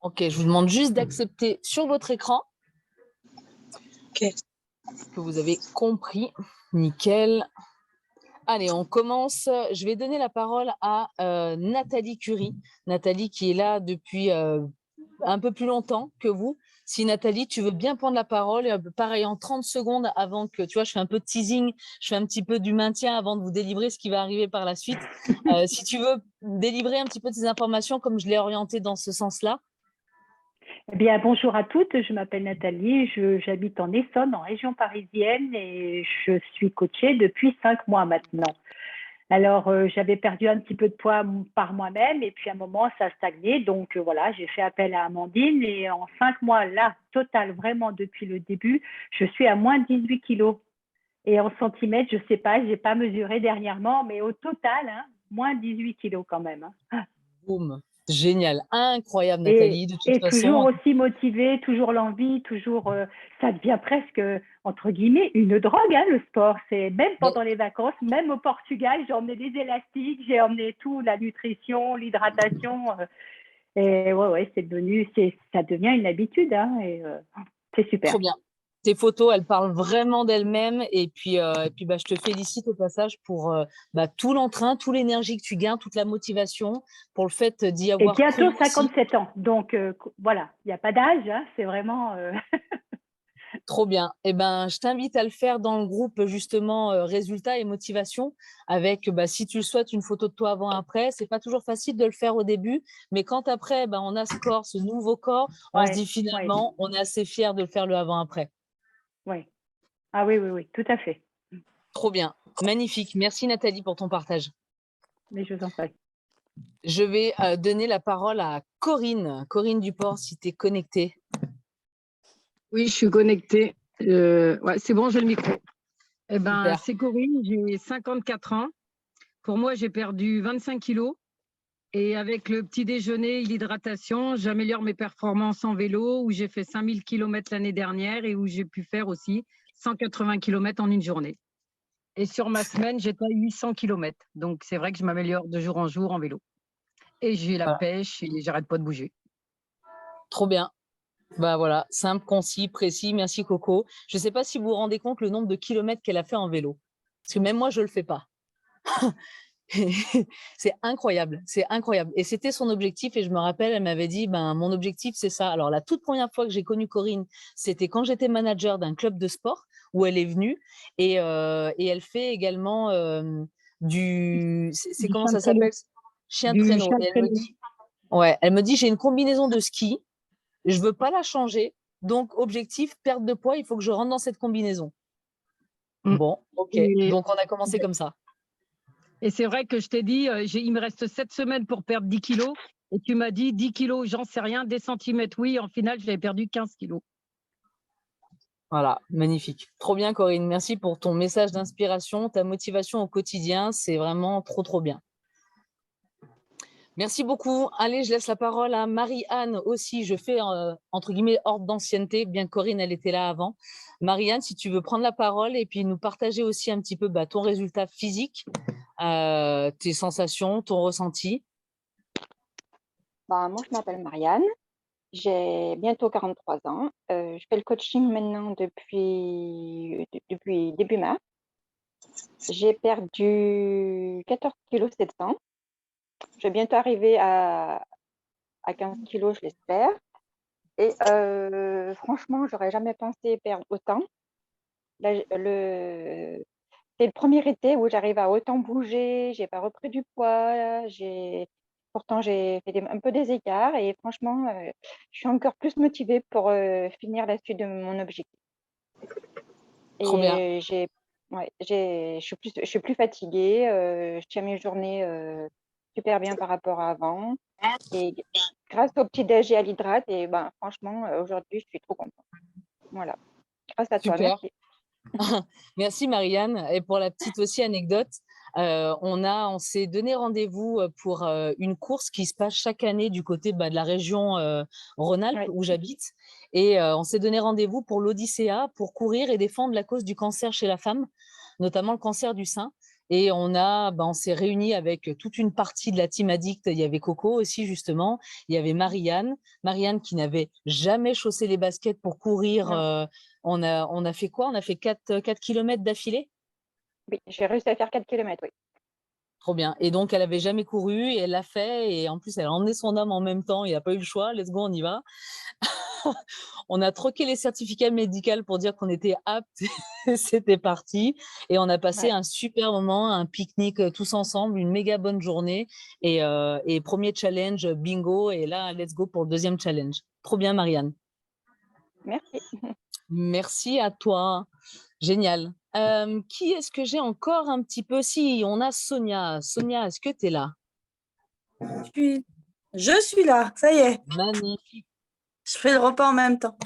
Ok, je vous demande juste d'accepter sur votre écran Ok. que vous avez compris. Nickel. Allez, on commence. Je vais donner la parole à Nathalie Curie. Nathalie qui est là depuis un peu plus longtemps que vous. Si Nathalie, tu veux bien prendre la parole, pareil en 30 secondes avant que, tu vois, je fais un peu de teasing, je fais un petit peu du maintien avant de vous délivrer ce qui va arriver par la suite. Si tu veux délivrer un petit peu de ces informations comme je l'ai orienté dans ce sens-là. Eh bien, bonjour à toutes, je m'appelle Nathalie, j'habite en Essonne, en région parisienne, et je suis coachée depuis 5 mois maintenant. Alors, j'avais perdu un petit peu de poids par moi-même, et puis à un moment, ça a stagné, donc voilà, j'ai fait appel à Amandine, et en 5 mois, là, total, vraiment depuis le début, je suis à moins 18 kilos. Et en centimètres, je ne sais pas, je n'ai pas mesuré dernièrement, mais au total, hein, moins 18 kilos quand même. Hein. Boum, génial, incroyable Nathalie, de toute et façon. Toujours aussi motivée, toujours l'envie, toujours, ça devient presque, entre guillemets, une drogue, hein, le sport. C'est même pendant les vacances, même au Portugal, j'ai emmené des élastiques, j'ai emmené tout, la nutrition, l'hydratation. Et ouais, ça devient une habitude, hein, et c'est super. Trop bien. Tes photos, elles parlent vraiment d'elles-mêmes. Et puis, je te félicite au passage pour tout l'entrain, toute l'énergie que tu gagnes, toute la motivation, pour le fait d'y avoir cru. Et bientôt aussi. 57 ans. Donc, voilà, il n'y a pas d'âge. Hein, c'est vraiment… Trop bien. Eh ben, je t'invite à le faire dans le groupe, justement, résultats et motivation, avec, si tu le souhaites, une photo de toi avant-après. C'est pas toujours facile de le faire au début, mais quand après, on a ce corps, ce nouveau corps, on se dit finalement, on est assez fiers de le faire le avant-après. Oui. Ah oui, tout à fait. Trop bien. Magnifique. Merci Nathalie pour ton partage. Mais je vous en prie. Je vais donner la parole à Corinne. Corinne Duport, si tu es connectée. Oui, je suis connectée. Ouais, c'est bon, j'ai le micro. Eh ben, c'est Corinne, j'ai 54 ans. Pour moi, j'ai perdu 25 kilos. Et avec le petit déjeuner et l'hydratation, j'améliore mes performances en vélo, où j'ai fait 5000 km l'année dernière et où j'ai pu faire aussi 180 km en une journée. Et sur ma semaine, j'étais à 800 km. Donc, c'est vrai que je m'améliore de jour en jour en vélo. Et j'ai la pêche et j'arrête pas de bouger. Trop bien. Voilà, simple, concis, précis. Merci Coco. Je ne sais pas si vous vous rendez compte le nombre de kilomètres qu'elle a fait en vélo. Parce que même moi, je ne le fais pas. C'est incroyable, c'est incroyable. Et c'était son objectif. Et je me rappelle, elle m'avait dit, mon objectif, c'est ça. Alors, la toute première fois que j'ai connu Corinne, c'était quand j'étais manager d'un club de sport où elle est venue. Et elle fait également c'est comment ça s'appelle? Chien de traîneau. Et elle me dit, j'ai une combinaison de ski. Je ne veux pas la changer. Donc, objectif, perte de poids, il faut que je rentre dans cette combinaison. Bon, ok. Donc, on a commencé comme ça. Et c'est vrai que je t'ai dit, il me reste 7 semaines pour perdre 10 kilos. Et tu m'as dit 10 kilos, j'en sais rien, des centimètres, oui. En final, j'avais perdu 15 kilos. Voilà, magnifique. Trop bien, Corinne. Merci pour ton message d'inspiration, ta motivation au quotidien. C'est vraiment trop, trop bien. Merci beaucoup. Allez, je laisse la parole à Marie-Anne aussi. Je fais, entre guillemets, ordre d'ancienneté, bien que Corinne, elle était là avant. Marie-Anne, si tu veux prendre la parole et puis nous partager aussi un petit peu ton résultat physique, tes sensations, ton ressenti. Moi, je m'appelle Marianne. J'ai bientôt 43 ans. Je fais le coaching maintenant depuis début mars. J'ai perdu 14 kg 700. Je vais bientôt arriver à 15 kg, je l'espère. Et franchement, j'aurais jamais pensé perdre autant. Là, c'est le premier été où j'arrive à autant bouger, j'ai pas repris du poids, pourtant j'ai fait un peu des écarts et franchement, je suis encore plus motivée pour finir la suite de mon objectif. Trop bien. Et je suis plus fatiguée, je tiens mes journées super bien par rapport à avant. Et grâce au petit déj et à l'hydrate, et franchement, aujourd'hui, je suis trop contente. Voilà. Grâce à toi, Super. merci. Merci Marianne. Et pour la petite aussi anecdote, on s'est donné rendez-vous pour une course qui se passe chaque année du côté de la région Rhône-Alpes où j'habite. Et on s'est donné rendez-vous pour l'Odyssea pour courir et défendre la cause du cancer chez la femme, notamment le cancer du sein. Et on s'est réunis avec toute une partie de la team Addict. Il y avait Coco aussi, justement. Il y avait Marianne. Marianne qui n'avait jamais chaussé les baskets pour courir. On a fait quoi? On a fait 4 kilomètres d'affilée? Oui, j'ai réussi à faire 4 kilomètres, oui. Trop bien. Et donc, elle n'avait jamais couru et elle l'a fait. Et en plus, elle a emmené son homme en même temps. Il n'a pas eu le choix. Let's go, on y va. On a troqué les certificats médicaux pour dire qu'on était aptes. C'était parti. Et on a passé un super moment, un pique-nique tous ensemble, une méga bonne journée. Et premier challenge, bingo. Et là, let's go pour le deuxième challenge. Trop bien, Marianne. Merci. Merci à toi. Génial. Qui est-ce que j'ai encore un petit peu? Si, on a Sonia. Sonia, est-ce que tu es là? Je suis là, ça y est. Magnifique. Je fais le repas en même temps.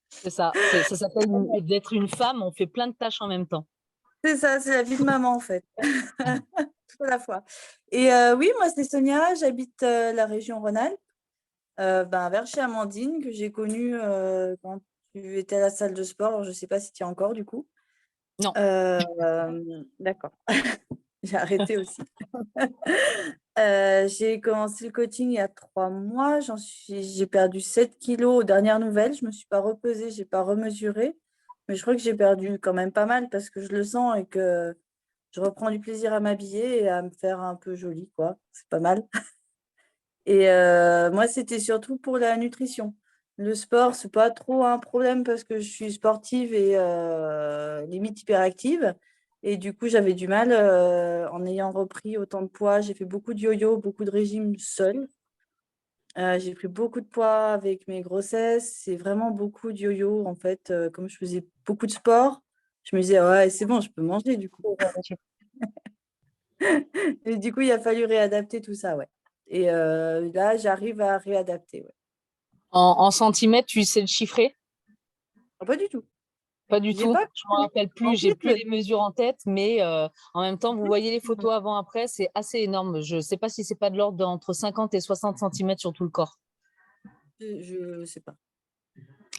C'est ça. Ça s'appelle d'être une femme. On fait plein de tâches en même temps. C'est ça, c'est la vie de maman en fait. Tout à la fois. Et oui, moi c'est Sonia, j'habite la région Rhône-Alpes, vers chez Amandine, que j'ai connue quand tu étais à la salle de sport. Alors, je ne sais pas si tu y es encore du coup. Non. D'accord. J'ai arrêté aussi. J'ai commencé le coaching il y a 3 mois. J'ai perdu 7 kilos aux dernières nouvelles. Je ne me suis pas repesée, je n'ai pas remesuré. Mais je crois que j'ai perdu quand même pas mal parce que je le sens et que je reprends du plaisir à m'habiller et à me faire un peu jolie, quoi. C'est pas mal. Et moi, c'était surtout pour la nutrition. Le sport, c'est pas trop un problème parce que je suis sportive et limite hyperactive. Et du coup, j'avais du mal en ayant repris autant de poids. J'ai fait beaucoup de yo-yo, beaucoup de régimes seule. J'ai pris beaucoup de poids avec mes grossesses. C'est vraiment beaucoup de yo-yo. En fait, comme je faisais beaucoup de sport, je me disais, ouais, c'est bon, je peux manger du coup. Et du coup, il a fallu réadapter tout ça, ouais. Et là, j'arrive à réadapter, ouais. En centimètres, tu sais le chiffrer? Pas du tout. Pas du tout. Je ne me rappelle plus. J'ai plus les mesures en tête, mais en même temps, vous voyez les photos avant-après, c'est assez énorme. Je ne sais pas si c'est pas de l'ordre d'entre 50 et 60 centimètres sur tout le corps. Je ne sais pas.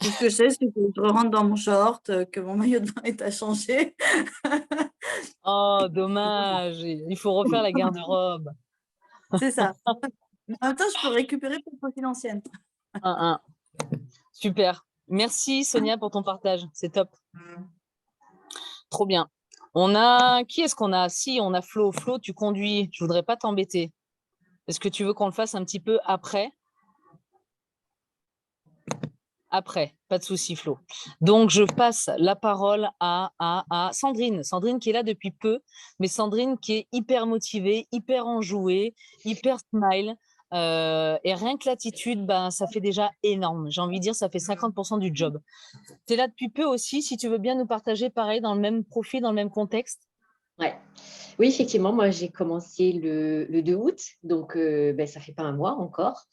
Tout ce que je sais, c'est que je rentre dans mon short, que mon maillot de bain est à changer. Oh, dommage. Il faut refaire la garde-robe. C'est ça. En même temps, je peux récupérer pour le profil ancienne. Super. Merci Sonia pour ton partage. C'est top. Trop bien. Qui est-ce qu'on a? Si, on a Flo. Flo, tu conduis. Je voudrais pas t'embêter. Est-ce que tu veux qu'on le fasse un petit peu après? Après, pas de souci, Flo. Donc, je passe la parole à Sandrine. Sandrine qui est là depuis peu, mais Sandrine qui est hyper motivée, hyper enjouée, hyper smile. Et rien que l'attitude, ça fait déjà énorme. J'ai envie de dire, ça fait 50% du job. Tu es là depuis peu aussi, si tu veux bien nous partager pareil, dans le même profil, dans le même contexte. Ouais. Oui, effectivement, moi j'ai commencé le 2 août, donc ça fait pas un mois encore.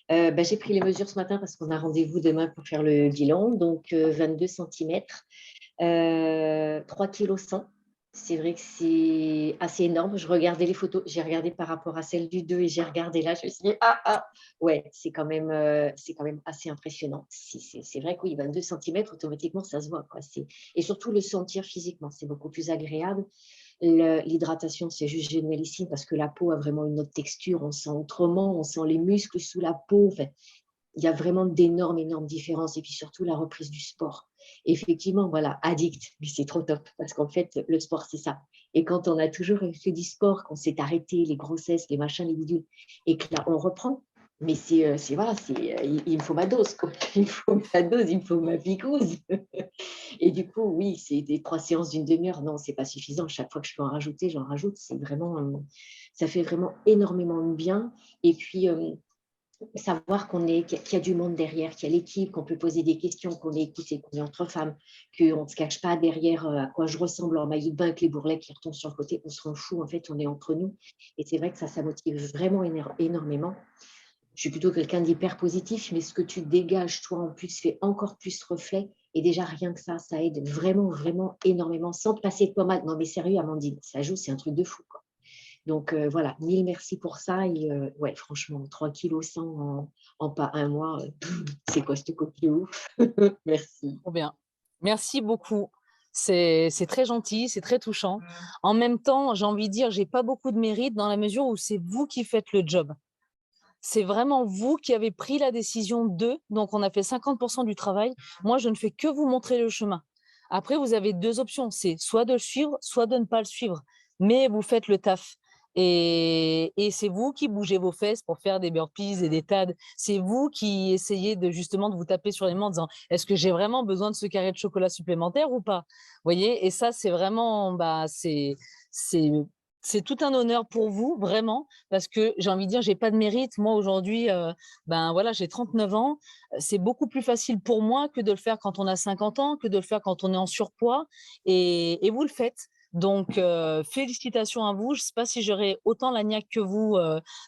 J'ai pris les mesures ce matin parce qu'on a rendez-vous demain pour faire le bilan, donc 22 cm, 3 kg 100. C'est vrai que c'est assez énorme. Je regardais les photos, j'ai regardé par rapport à celle du 2 et j'ai regardé là, je me suis dit, ouais, c'est quand même assez impressionnant. C'est vrai que oui, 22 cm, automatiquement, ça se voit, quoi. Et surtout le sentir physiquement, c'est beaucoup plus agréable. L'hydratation, c'est juste génialissime parce que la peau a vraiment une autre texture, on sent autrement, on sent les muscles sous la peau. Enfin, il y a vraiment énormes différences. Et puis surtout, la reprise du sport. Effectivement, voilà, addict, mais c'est trop top parce qu'en fait, le sport, c'est ça. Et quand on a toujours fait du sport, qu'on s'est arrêté, les grossesses, les machins, les bidules, et que là, on reprend, mais il me faut ma dose, quoi. Il me faut ma dose, il me faut ma picouse. Et du coup, oui, c'est des 3 séances d'une demi-heure. Non, c'est pas suffisant. Chaque fois que je peux en rajouter, j'en rajoute. Ça fait vraiment énormément de bien. Et puis, savoir qu'il y a du monde derrière, qu'il y a l'équipe, qu'on peut poser des questions, qu'on est écouté, qu'on est entre femmes, qu'on ne se cache pas derrière à quoi je ressemble en maillot de bain avec les bourrelets qui retombent sur le côté. On se rend fou, en fait, on est entre nous. Et c'est vrai que ça motive vraiment énormément. Je suis plutôt quelqu'un d'hyper positif, mais ce que tu dégages, toi, en plus, fait encore plus reflet. Et déjà, rien que ça aide vraiment, vraiment énormément, sans te passer de pommade. Non, mais sérieux, Amandine, ça joue, c'est un truc de fou, quoi. Donc, voilà, 1000 merci pour ça. Et ouais, franchement, 3 kg 100 en pas un mois, c'est quoi ce coquille ouf. Merci. Trop bien. Merci beaucoup. C'est très gentil, c'est très touchant. En même temps, j'ai envie de dire, j'ai pas beaucoup de mérite dans la mesure où c'est vous qui faites le job. C'est vraiment vous qui avez pris la décision de, donc on a fait 50% du travail. Moi, je ne fais que vous montrer le chemin. Après, vous avez 2 options, c'est soit de le suivre, soit de ne pas le suivre. Mais vous faites le taf. Et c'est vous qui bougez vos fesses pour faire des burpees et des TAD. C'est vous qui essayez de justement de vous taper sur les mains en disant est-ce que j'ai vraiment besoin de ce carré de chocolat supplémentaire ou pas? Vous voyez? Et ça, c'est vraiment, c'est c'est tout un honneur pour vous, vraiment, parce que j'ai envie de dire, j'ai pas de mérite. Moi, aujourd'hui, voilà, j'ai 39 ans. C'est beaucoup plus facile pour moi que de le faire quand on a 50 ans, que de le faire quand on est en surpoids. Et vous le faites. Donc, félicitations à vous. Je ne sais pas si j'aurai autant la niaque que vous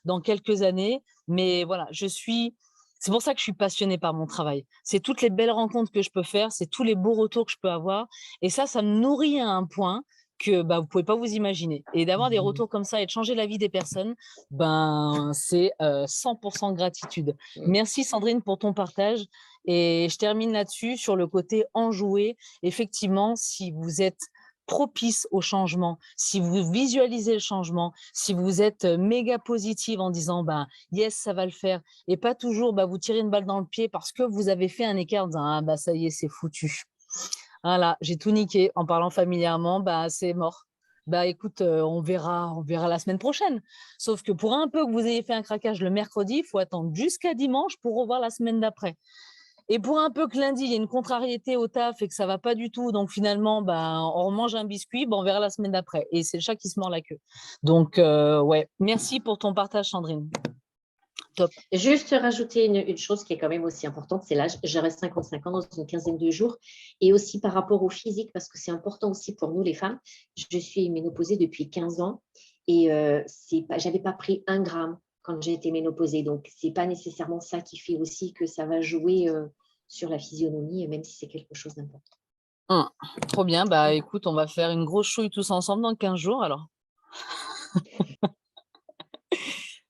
dans quelques années, mais voilà, c'est pour ça que je suis passionnée par mon travail. C'est toutes les belles rencontres que je peux faire, c'est tous les beaux retours que je peux avoir. Et ça me nourrit à un point que vous ne pouvez pas vous imaginer. Et d'avoir des retours comme ça et de changer la vie des personnes, c'est 100% gratitude. Merci Sandrine pour ton partage. Et je termine là-dessus sur le côté enjoué. Effectivement, si vous êtes propice au changement, si vous visualisez le changement, si vous êtes méga positive en disant yes, ça va le faire, et pas toujours vous tirez une balle dans le pied parce que vous avez fait un écart en disant ça y est, c'est foutu. Voilà, j'ai tout niqué en parlant familièrement, c'est mort. Écoute, on verra la semaine prochaine. Sauf que pour un peu que vous ayez fait un craquage le mercredi, il faut attendre jusqu'à dimanche pour revoir la semaine d'après. Et pour un peu que lundi, il y ait une contrariété au taf et que ça ne va pas du tout, donc finalement, on remange un biscuit, on verra la semaine d'après. Et c'est le chat qui se mord la queue. Donc, ouais, merci pour ton partage, Sandrine. Top. Juste rajouter une chose qui est quand même aussi importante, c'est l'âge. J'aurai 55 ans dans une quinzaine de jours. Et aussi par rapport au physique, parce que c'est important aussi pour nous les femmes. Je suis ménopausée depuis 15 ans et je n'avais pas pris 1 gramme quand j'ai été ménopausée. Donc, ce n'est pas nécessairement ça qui fait aussi que ça va jouer sur la physionomie, même si c'est quelque chose d'important. Trop bien. Écoute, on va faire une grosse chouille tous ensemble dans 15 jours alors.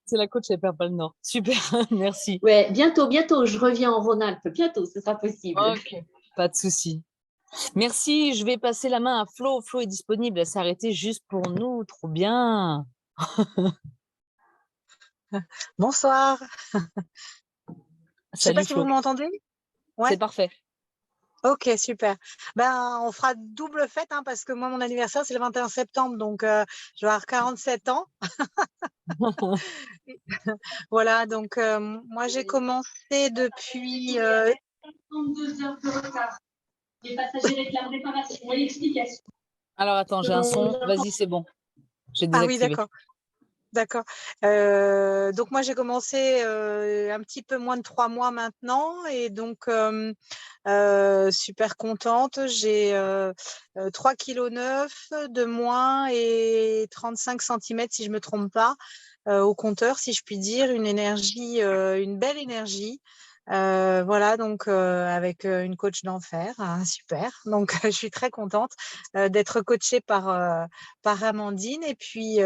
C'est la coach, elle perd pas le nord. Super, merci. Ouais, bientôt, je reviens en Rhône-Alpes. Bientôt, ce sera possible. Ok, pas de souci. Merci, je vais passer la main à Flo. Flo est disponible, elle s'est arrêtée juste pour nous. Trop bien. Bonsoir. Je ne sais pas si vous m'entendez. Ouais. C'est parfait. Ok, super. On fera double fête parce que moi, mon anniversaire, c'est le 21 septembre, donc je vais avoir 47 ans. Voilà, donc moi, j'ai commencé depuis… 32 heures de retard. Les passagers réclament réparation et explication. Alors, attends, j'ai un son. Vas-y, c'est bon. J'ai désactivé. Ah oui, d'accord. Donc, moi, j'ai commencé un petit peu moins de 3 mois maintenant et donc super contente. J'ai 3,9 kg de moins et 35 cm, si je ne me trompe pas, au compteur, si je puis dire. Une belle énergie. Voilà, donc avec une coach d'enfer, super. Donc, je suis très contente d'être coachée par Amandine. Et puis,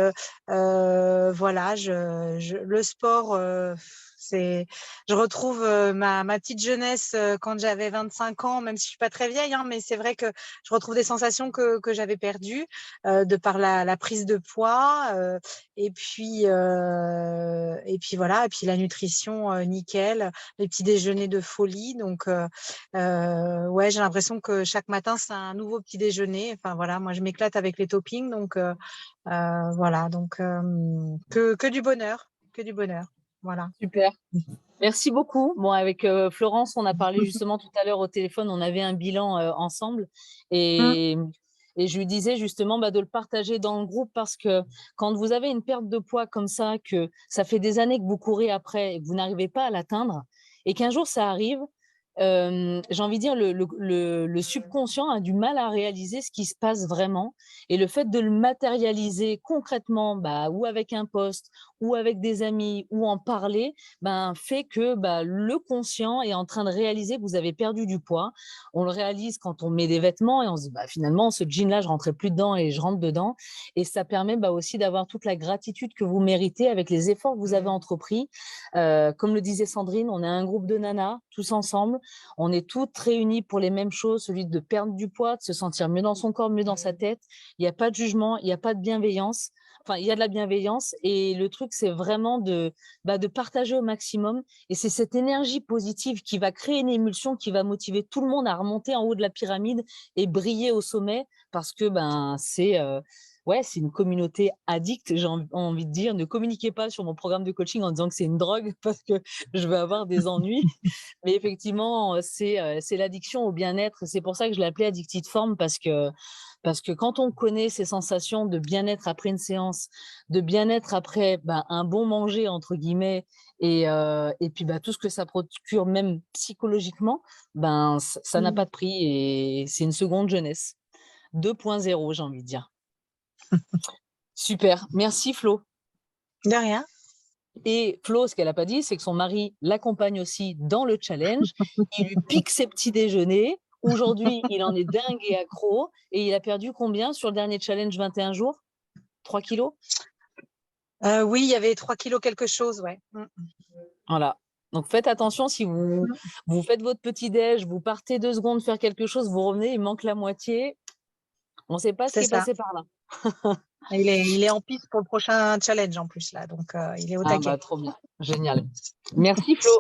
voilà, le sport, je retrouve ma petite jeunesse quand j'avais 25 ans, même si je ne suis pas très vieille, mais c'est vrai que je retrouve des sensations que j'avais perdues de par la prise de poids. Et puis voilà, et puis la nutrition, nickel, les petits déjeuners de folie. Donc, ouais, j'ai l'impression que chaque matin, c'est un nouveau petit déjeuner. Enfin, voilà, moi, je m'éclate avec les toppings. Donc, voilà, donc que du bonheur, Voilà. Super. Merci beaucoup. Bon, avec Florence, on a parlé justement tout à l'heure au téléphone, on avait un bilan ensemble et je lui disais justement de le partager dans le groupe parce que quand vous avez une perte de poids comme ça, que ça fait des années que vous courez après et que vous n'arrivez pas à l'atteindre et qu'un jour ça arrive, j'ai envie de dire le subconscient a du mal à réaliser ce qui se passe vraiment et le fait de le matérialiser concrètement ou avec un post ou avec des amis ou en parler fait que le conscient est en train de réaliser que vous avez perdu du poids. On le réalise quand on met des vêtements et on se dit finalement ce jean là je rentrais plus dedans et je rentre dedans et ça permet aussi d'avoir toute la gratitude que vous méritez avec les efforts que vous avez entrepris. Comme le disait Sandrine, on est un groupe de nanas tous ensemble. On est toutes réunies pour les mêmes choses, celui de perdre du poids, de se sentir mieux dans son corps, mieux dans sa tête. Il n'y a pas de jugement, il n'y a pas de bienveillance. Enfin, il y a de la bienveillance et le truc, c'est vraiment de partager au maximum. Et c'est cette énergie positive qui va créer une émulsion, qui va motiver tout le monde à remonter en haut de la pyramide et briller au sommet parce que c'est une communauté addicte, j'ai envie de dire. Ne communiquez pas sur mon programme de coaching en disant que c'est une drogue parce que je vais avoir des ennuis. Mais effectivement, c'est l'addiction au bien-être. C'est pour ça que je l'ai appelé Addicted Form parce que quand on connaît ces sensations de bien-être après une séance, de bien-être après un bon manger, entre guillemets, et puis tout ce que ça procure même psychologiquement, ça n'a pas de prix et c'est une seconde jeunesse. 2.0, j'ai envie de dire. Super, merci Flo. De rien. Et Flo, ce qu'elle n'a pas dit, c'est que son mari l'accompagne aussi dans le challenge. Il lui pique ses petits déjeuners. Aujourd'hui, il en est dingue et accro. Et il a perdu combien sur le dernier challenge 21 jours? 3 kilos? Oui, il y avait 3 kilos quelque chose, ouais. Voilà. Donc faites attention, si vous faites votre petit déj, vous partez 2 secondes faire quelque chose, vous revenez, il manque la moitié. On ne sait pas ce qui est passé par là. Il est en piste pour le prochain challenge en plus, là. Donc, il est au taquet. Trop bien. Génial. Merci, Flo.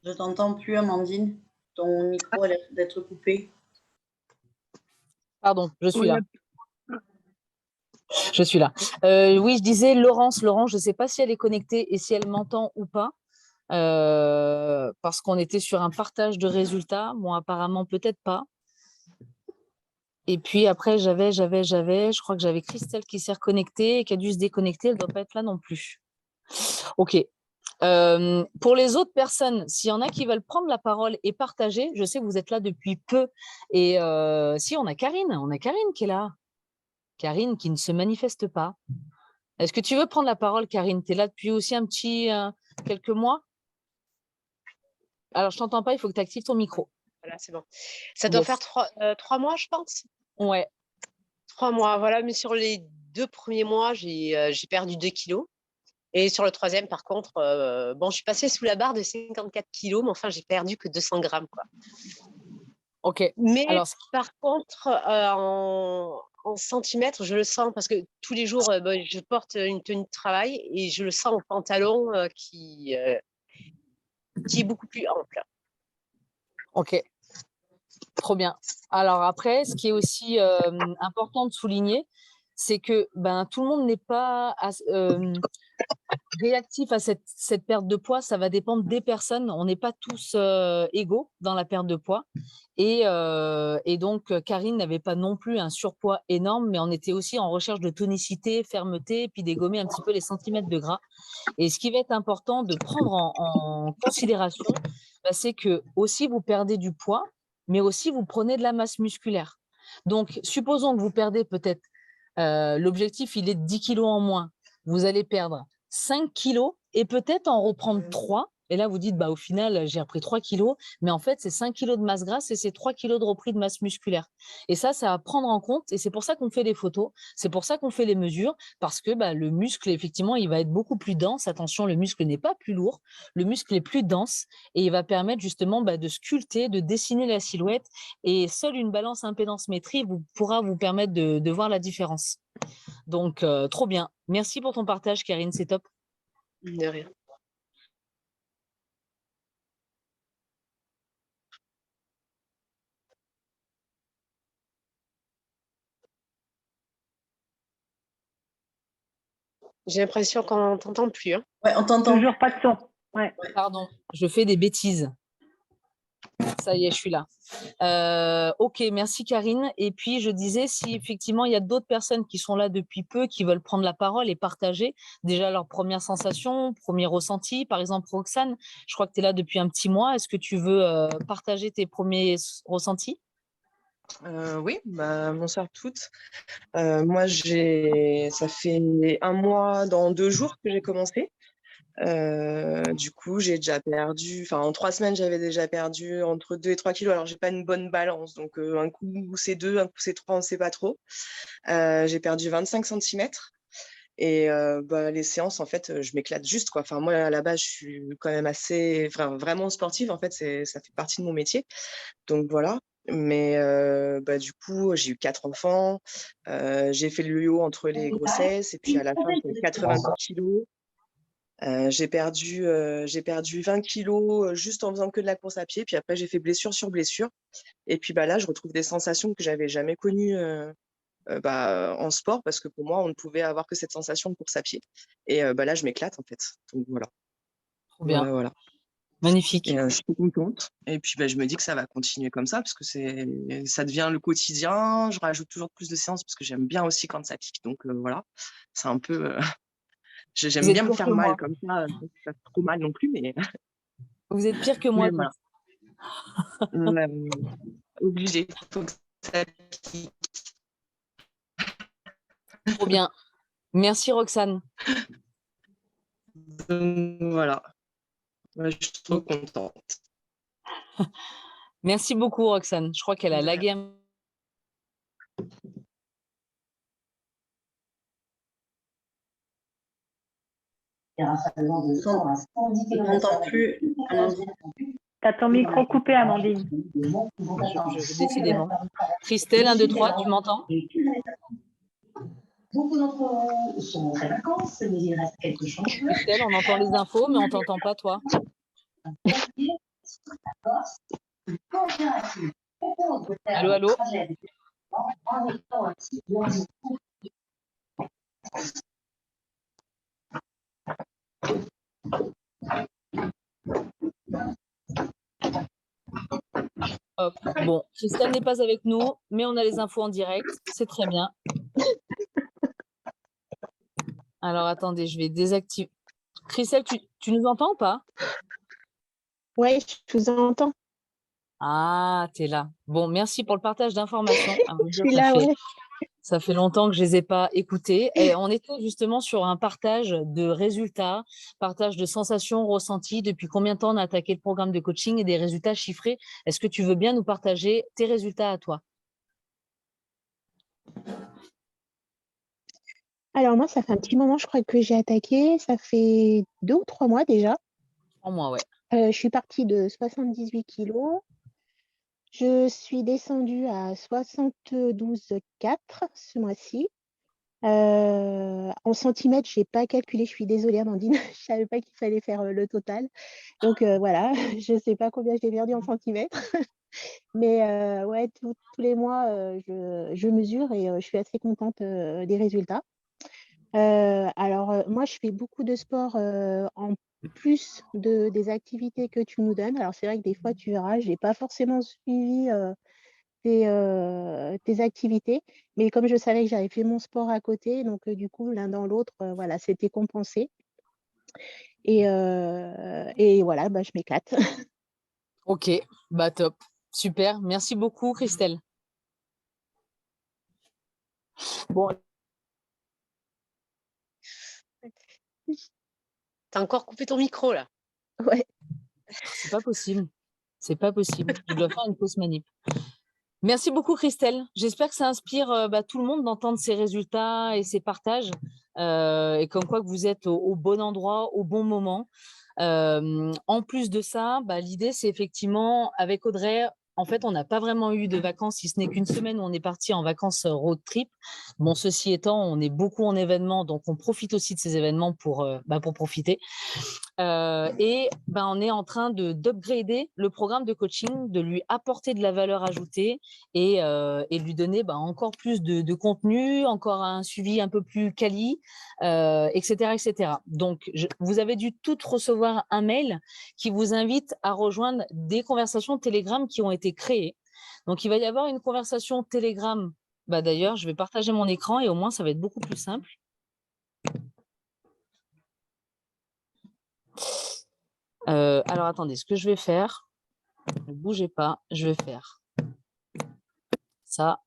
Je t'entends plus, Amandine. Ton micro a l'air d'être coupé. Pardon, je suis là. Je suis là. Oui, je disais Laurence, je ne sais pas si elle est connectée et si elle m'entend ou pas, parce qu'on était sur un partage de résultats. Bon, apparemment, peut-être pas. Et puis après, je crois que j'avais Christelle qui s'est reconnectée et qui a dû se déconnecter. Elle ne doit pas être là non plus. OK. Pour les autres personnes, s'il y en a qui veulent prendre la parole et partager, je sais que vous êtes là depuis peu. Et si, on a Karine qui est là. Karine qui ne se manifeste pas. Est-ce que tu veux prendre la parole, Karine? Tu es là depuis aussi un petit quelques mois? Alors, je ne t'entends pas, il faut que tu actives ton micro. Voilà, c'est bon. Ça doit faire 3 mois, je pense. Ouais. 3 mois, voilà. Mais sur les 2 premiers mois, j'ai perdu 2 kilos. Et sur le 3e, par contre, je suis passée sous la barre de 54 kilos, mais enfin, j'ai perdu que 200 grammes, quoi. OK. Mais par contre, en centimètres, je le sens parce que tous les jours, je porte une tenue de travail et je le sens au pantalon qui est beaucoup plus ample. OK. Trop bien. Alors après, ce qui est aussi important de souligner, c'est que tout le monde n'est pas réactif à cette perte de poids. Ça va dépendre des personnes. On n'est pas tous égaux dans la perte de poids. Et donc, Karine n'avait pas non plus un surpoids énorme, mais on était aussi en recherche de tonicité, fermeté, et puis dégommer un petit peu les centimètres de gras. Et ce qui va être important de prendre en considération, c'est que aussi vous perdez du poids, mais aussi vous prenez de la masse musculaire. Donc, supposons que vous perdez peut-être, l'objectif, il est de 10 kilos en moins. Vous allez perdre 5 kilos et peut-être en reprendre 3. Et là, vous dites, au final, j'ai repris 3 kilos, mais en fait, c'est 5 kilos de masse grasse et c'est 3 kilos de repris de masse musculaire. Et ça va prendre en compte. Et c'est pour ça qu'on fait des photos, c'est pour ça qu'on fait les mesures, parce que le muscle, effectivement, il va être beaucoup plus dense. Attention, le muscle n'est pas plus lourd, le muscle est plus dense et il va permettre justement de sculpter, de dessiner la silhouette. Et seule une balance impédance-métrie pourra vous permettre de voir la différence. Donc, trop bien. Merci pour ton partage, Karine, c'est top. De rien. J'ai l'impression qu'on ne t'entend plus. Hein. Ouais, on t'entend. Toujours pas de son. Ouais. Pardon, je fais des bêtises. Ça y est, je suis là. OK, merci Karine. Et puis, je disais, si effectivement, il y a d'autres personnes qui sont là depuis peu, qui veulent prendre la parole et partager déjà leurs premières sensations, premiers ressentis. Par exemple, Roxane, je crois que tu es là depuis un petit mois. Est-ce que tu veux partager tes premiers ressentis? Oui, bonsoir toutes. Moi, ça fait 1 mois dans 2 jours que j'ai commencé. Du coup, j'ai déjà perdu, enfin en 3 semaines, j'avais déjà perdu entre 2 et 3 kilos. Alors, j'ai pas une bonne balance, donc un coup c'est 2, un coup c'est 3, on ne sait pas trop. J'ai perdu 25 centimètres. Et les séances, en fait, je m'éclate juste, quoi. Enfin, moi, à la base, je suis quand même assez, vraiment sportive. En fait, ça fait partie de mon métier. Donc, voilà. Mais du coup, j'ai eu 4 enfants. J'ai fait le yo-yo entre les grossesses. Et puis, à la fin, j'avais 90 kilos. J'ai perdu 20 kilos juste en faisant que de la course à pied. Puis après, j'ai fait blessure sur blessure. Et puis, là, je retrouve des sensations que j'avais jamais connues en sport, parce que pour moi, on ne pouvait avoir que cette sensation de course à pied. Et là, je m'éclate, en fait. Donc, voilà. Trop bien. Voilà. Magnifique. Et je suis contente. Et puis, je me dis que ça va continuer comme ça, parce que ça devient le quotidien. Je rajoute toujours plus de séances, parce que j'aime bien aussi quand ça pique. Donc, voilà. C'est un peu... Vous J'aime êtes bien me pire faire que mal moi. comme ça. Pas trop mal non plus, mais... Vous êtes pire que moi. Mais voilà. Obligé. Faut que ça pique. Trop bien. Merci, Roxane. Donc, voilà. Je suis trop contente. Merci beaucoup, Roxane. Je crois qu'elle a lagué. Je m'entends plus, Amandine. T'as ton micro coupé, Amandine. Décidément. Christelle, 1, 2, 3, tu m'entends? Beaucoup d'entre vous sont en vacances, mais il reste quelques changements. Christelle, on entend les infos, mais on t'entend pas, toi. Allô, allô? Hop. Bon, Christelle n'est pas avec nous, mais on a les infos en direct. C'est très bien. Alors, attendez, je vais désactiver. Christelle, tu nous entends ou pas? Oui, je vous entends. Ah, tu es là. Bon, merci pour le partage d'informations. Je suis là, ouais. Ça fait longtemps que je ne les ai pas écoutées. Et on était justement sur un partage de résultats, partage de sensations ressenties. Depuis combien de temps on a attaqué le programme de coaching et des résultats chiffrés? Est-ce que tu veux bien nous partager tes résultats à toi? Alors moi, ça fait un petit moment, je crois que j'ai attaqué. Ça fait 2 ou 3 mois déjà. 3 mois, ouais. Je suis partie de 78 kilos. Je suis descendue à 72,4 ce mois-ci. En centimètres, je n'ai pas calculé. Je suis désolée, Amandine. Je ne savais pas qu'il fallait faire le total. Donc voilà, je ne sais pas combien j'ai perdu en centimètres. Mais ouais, tous les mois, je mesure et je suis assez contente des résultats. Alors, moi, je fais beaucoup de sport en plus des activités que tu nous donnes. Alors, c'est vrai que des fois, tu verras, je n'ai pas forcément suivi tes activités, mais comme je savais que j'avais fait mon sport à côté, donc du coup, l'un dans l'autre, voilà, c'était compensé. Et voilà, je m'éclate. Ok, top. Super. Merci beaucoup, Christelle. Bon. T'as encore coupé ton micro, là. Ouais. C'est pas possible. C'est pas possible. Je dois faire une fausse manip. Merci beaucoup, Christelle. J'espère que ça inspire tout le monde d'entendre ces résultats et ces partages. Et comme quoi que vous êtes au bon endroit, au bon moment. En plus de ça, l'idée, c'est effectivement, avec Audrey, en fait, on n'a pas vraiment eu de vacances, si ce n'est qu'une semaine où on est parti en vacances road trip. Bon, ceci étant, on est beaucoup en événements, donc on profite aussi de ces événements pour profiter. Et on est en train d'upgrader le programme de coaching, de lui apporter de la valeur ajoutée et lui donner encore plus de contenu, encore un suivi un peu plus quali, etc., etc. Donc, vous avez dû toutes recevoir un mail qui vous invite à rejoindre des conversations Telegram qui ont été créées. Donc, il va y avoir une conversation Telegram. D'ailleurs, je vais partager mon écran et au moins, ça va être beaucoup plus simple. Alors, attendez, ce que je vais faire, ne bougez pas, je vais faire ça.